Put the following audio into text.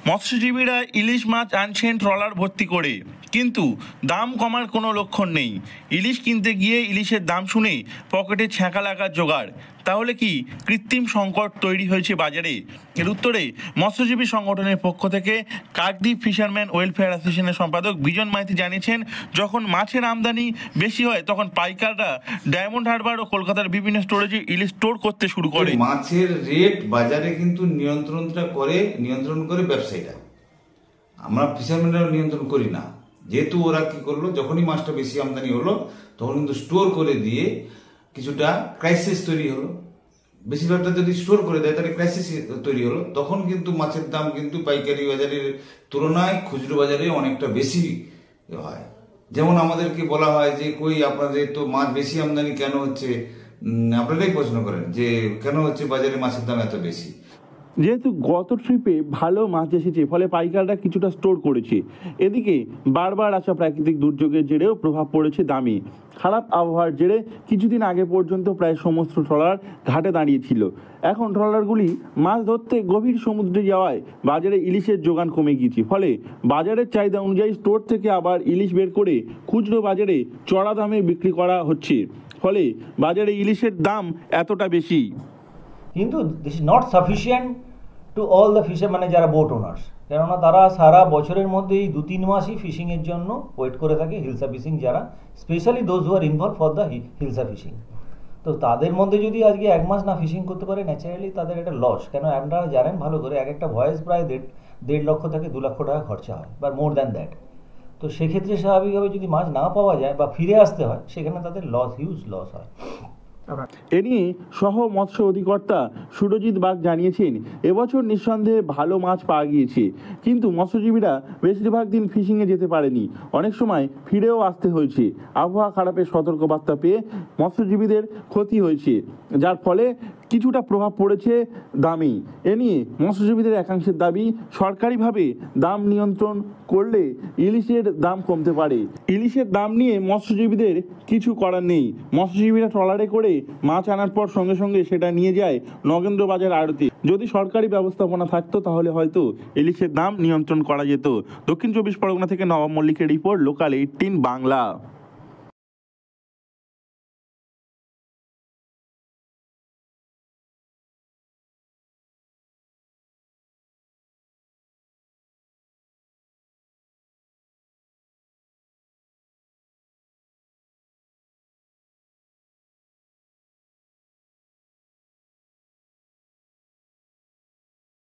মৎস্যজীবীরা ইলিশ মাছ আনছেন ট্রলার ভর্তি করে, কিন্তু দাম কমার কোনো লক্ষণ নেই। ইলিশ কিনতে গিয়ে ইলিশের দাম শুনে পকেটে ছ্যাঁকা লাগার জোগাড়। তাহলে কি কৃত্রিম সংকট তৈরি হয়েছে বাজারে? এর উত্তরে মৎস্যজীবী সংগঠনের পক্ষ থেকে কাকদ্বীপ ফিশারম্যান ওয়েলফেয়ার অ্যাসোসিয়েশনের সম্পাদক বিজন মাইতি জানিয়েছেন, যখন মাছের আমদানি বেশি হয় তখন পাইকাররা ডায়মন্ড হারবার ও কলকাতার বিভিন্ন স্টোরেজে ইলিশ স্টোর করতে শুরু করে। মাছের রেট বাজারে কিন্তু নিয়ন্ত্রণ করে ব্যবসায়ীরা, আমরা ফিশারম্যানরা নিয়ন্ত্রণ করি না। যেহেতু ওরা কি করলো, যখনই মাছটা বেশি আমদানি হলো তখন কিন্তু স্টোর করে দিয়ে কিছুটা ক্রাইসিস তৈরি হলো। বেশিরভাগটা যদি স্টোর করে দেয় তাহলে ক্রাইসিস তৈরি হলো, তখন কিন্তু মাছের দাম কিন্তু পাইকারি বাজারের তুলনায় খুচরো বাজারে অনেকটা বেশি হয়। যেমন আমাদেরকে বলা হয় যে কই আপনাদের তো মাছ বেশি আমদানি কেন হচ্ছে, আপনারাই প্রশ্ন করেন যে কেন হচ্ছে বাজারে মাছের দাম এত বেশি। যেহেতু গত ট্রিপে ভালো মাছ এসেছে, ফলে পাইকাররা কিছুটা স্টোর করেছে। এদিকে বারবার আসা প্রাকৃতিক দুর্যোগের জেরেও প্রভাব পড়েছে দামে। খারাপ আবহাওয়ার জেরে কিছুদিন আগে পর্যন্ত প্রায় সমস্ত ট্রলার ঘাটে দাঁড়িয়েছিল। এখন ট্রলারগুলি মাছ ধরতে গভীর সমুদ্রে যাওয়ায় বাজারে ইলিশের যোগান কমে গিয়েছে। ফলে বাজারের চাহিদা অনুযায়ী স্টোর থেকে আবার ইলিশ বের করে খুচরো বাজারে চড়া দামে বিক্রি করা হচ্ছে। ফলে বাজারে ইলিশের দাম এতটা বেশি। কিন্তু this is not sufficient to all the fisher, মানে যারা বোট ওনার্স, কেননা তারা সারা বছরের মধ্যে এই 2-3 মাসই ফিশিংয়ের জন্য ওয়েট করে থাকে। হিলসা ফিশিং যারা, specially those who are involve for the hilsa fishing, তো তাদের মধ্যে যদি আজকে 1 মাস না ফিশিং করতে পারে, ন্যাচারালি তাদের একটা লস। কেন আপনারা জানেন ভালো করে, এক একটা ভয়েস প্রায় 1.5 লক্ষ থেকে 2 লক্ষ টাকা খরচা হয়, বা মোর দ্যান দ্যাট। তো সেক্ষেত্রে স্বাভাবিকভাবে যদি মাছ না পাওয়া যায় বা ফিরে আসতে হয়, সেখানে তাদের লস, হিউজ লস হয়। এ নিয়ে সহ মৎস্য অধিকর্তা সুরজিৎ বাগ জানিয়েছেন, এবছর নিঃসন্দেহে ভালো মাছ পাওয়া গিয়েছে, কিন্তু মৎস্যজীবীরা বেশিরভাগ দিন ফিশিংয়ে যেতে পারেনি। অনেক সময় ফিরেও আসতে হয়েছে। আবহাওয়া খারাপের সতর্কবার্তা পেয়ে মৎস্যজীবীদের ক্ষতি হয়েছে, যার ফলে কিছুটা প্রভাব পড়েছে দামে। এ নিয়ে মৎস্যজীবীদের একাংশের দাবি, সরকারিভাবে দাম নিয়ন্ত্রণ করলে ইলিশের দাম কমতে পারে। ইলিশের দাম নিয়ে মৎস্যজীবীদের কিছু করার নেই। মৎস্যজীবীরা ট্রলারে করে মাছ আনার পর সঙ্গে সঙ্গে সেটা নিয়ে যায় নগেন্দ্র বাজার আড়তে। যদি সরকারি ব্যবস্থাপনা থাকতো তাহলে হয়তো ইলিশের দাম নিয়ন্ত্রণ করা যেত। দক্ষিণ 24 পরগনা থেকে নবাব মল্লিকের রিপোর্ট, লোকাল 18 বাংলা।